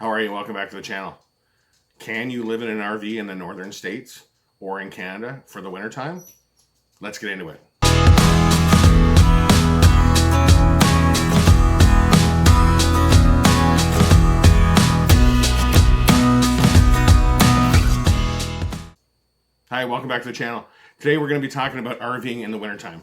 How are you? Welcome back to the channel. Can you live in an RV in the northern states or in Canada for the wintertime? Let's get into it. Hi, welcome back to the channel. Today we're going to be talking about RVing in the wintertime.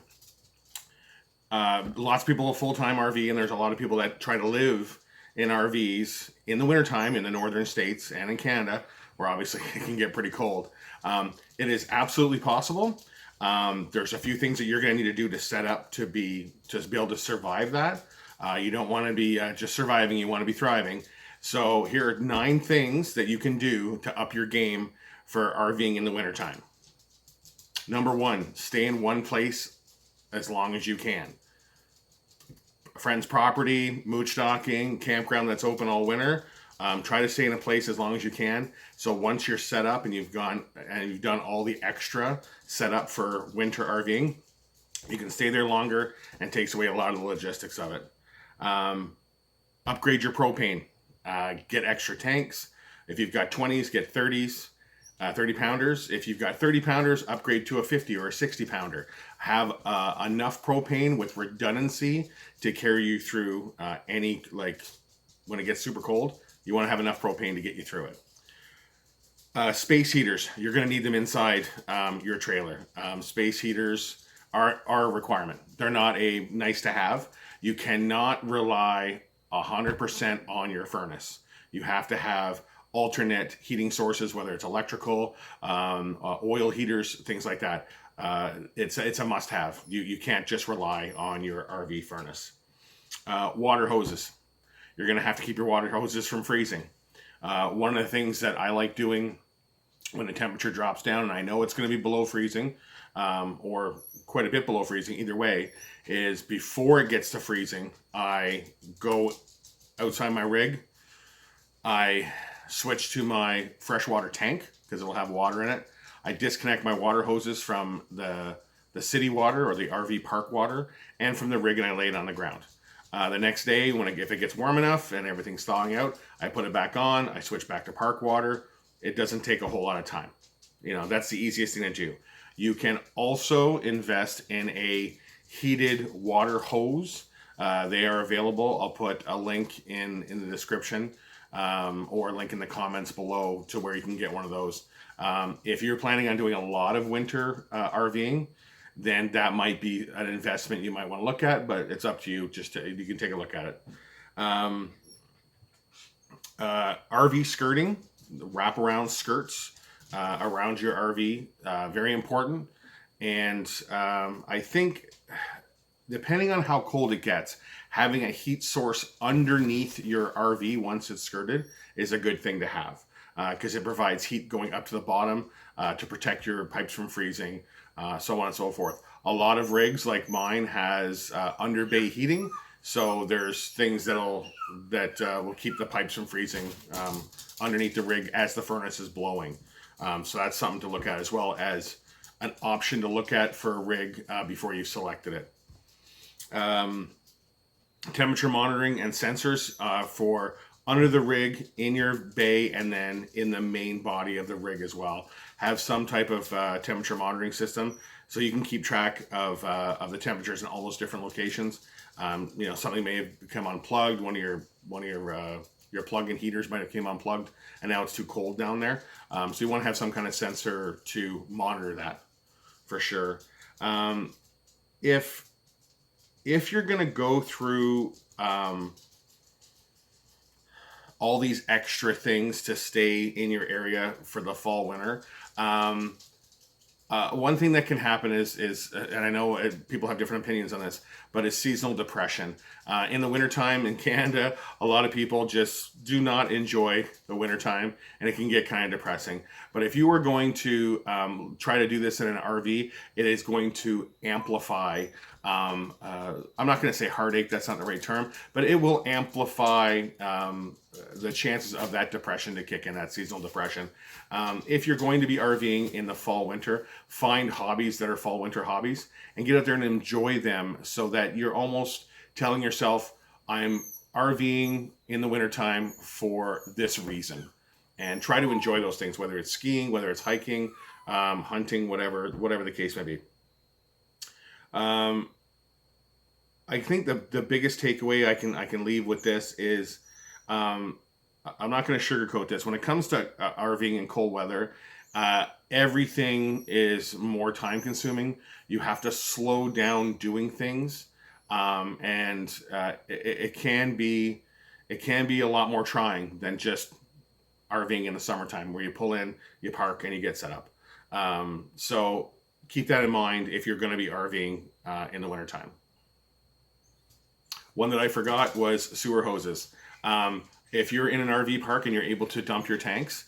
Lots of people have full-time RV, and there's a lot of people that try to live in RVs in the wintertime in the northern states and in Canada, where obviously it can get pretty cold. It is absolutely possible. There's a few things that you're going to need to do to set up to be able to survive that. You don't want to be just surviving, you want to be thriving. So here are 9 things that you can do to up your game for RVing in the wintertime. Number 1, stay in one place as long as you can. A friend's property, mooch docking, campground that's open all winter. Try to stay in a place as long as you can. So once you're set up and you've done all the extra setup for winter RVing, you can stay there longer and takes away a lot of the logistics of it. Upgrade your propane. Get extra tanks. If you've got 20s, get 30s. 30 pounders. If you've got 30 pounders, upgrade to a 50 or a 60 pounder. Have enough propane with redundancy to carry you through when it gets super cold. You want to have enough propane to get you through it. Space heaters. You're going to need them inside your trailer. Space heaters are a requirement. They're not a nice to have. You cannot rely 100% on your furnace. You have to have alternate heating sources, whether it's electrical, oil heaters, things like that. It's a must-have. You can't just rely on your RV furnace. Water hoses. You're going to have to keep your water hoses from freezing. One of the things that I like doing when the temperature drops down, and I know it's going to be below freezing, or quite a bit below freezing, either way, is before it gets to freezing, I go outside my rig. I switch to my freshwater tank because it'll have water in it. I disconnect my water hoses from the city water or the RV park water and from the rig, and I lay it on the ground. The next day, if it gets warm enough and everything's thawing out, I put it back on. I switch back to park water. It doesn't take a whole lot of time. That's the easiest thing to do. You can also invest in a heated water hose. They are available. I'll put a link in the description. Or a link in the comments below to where you can get one of those. If you're planning on doing a lot of winter RVing, then that might be an investment you might want to look at, but it's up to you. You can take a look at it. RV skirting, wraparound skirts around your RV, very important. And I think depending on how cold it gets, having a heat source underneath your RV once it's skirted is a good thing to have because it provides heat going up to the bottom to protect your pipes from freezing, so on and so forth. A lot of rigs like mine has under bay heating, so there's things that will keep the pipes from freezing underneath the rig as the furnace is blowing. So that's something to look at, as well as an option to look at for a rig before you've selected it. Temperature monitoring and sensors for under the rig, in your bay, and then in the main body of the rig as well. Have some type of temperature monitoring system so you can keep track of the temperatures in all those different locations. Something may have become unplugged. One of your plug-in heaters might have came unplugged, and now it's too cold down there. So you want to have some kind of sensor to monitor that for sure. If you're going to go through all these extra things to stay in your area for the fall winter, one thing that can happen is and I know people have different opinions on this, but is seasonal depression. In the wintertime in Canada, a lot of people just do not enjoy the wintertime, and it can get kind of depressing. But if you are going to try to do this in an RV, it is going to amplify, I'm not going to say heartache, that's not the right term, but it will amplify the chances of that depression to kick in, that seasonal depression. If you're going to be RVing in the fall winter, find hobbies that are fall winter hobbies and get out there and enjoy them, so that you're almost telling yourself, I'm RVing in the wintertime for this reason, and try to enjoy those things, whether it's skiing, whether it's hiking, hunting, whatever the case may be. I think the biggest takeaway I can leave with this is, I'm not going to sugarcoat this. When it comes to RVing in cold weather, everything is more time consuming. You have to slow down doing things, and it can be a lot more trying than just RVing in the summertime, where you pull in, you park, and you get set up. So keep that in mind if you're going to be RVing in the wintertime. One that I forgot was sewer hoses. If you're in an RV park and you're able to dump your tanks,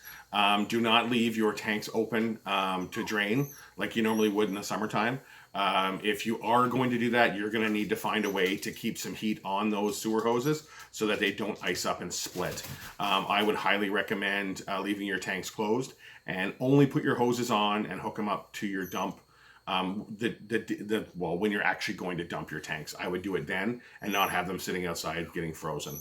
do not leave your tanks open to drain like you normally would in the summertime. If you are going to do that, you're going to need to find a way to keep some heat on those sewer hoses so that they don't ice up and split. I would highly recommend leaving your tanks closed and only put your hoses on and hook them up to your dump. Well, when you're actually going to dump your tanks, I would do it then and not have them sitting outside getting frozen.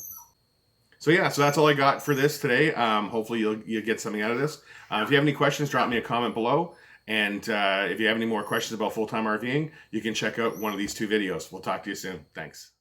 So yeah, so that's all I got for this today. Hopefully you'll get something out of this. If you have any questions, drop me a comment below. And if you have any more questions about full-time RVing, you can check out one of these 2 videos. We'll talk to you soon. Thanks.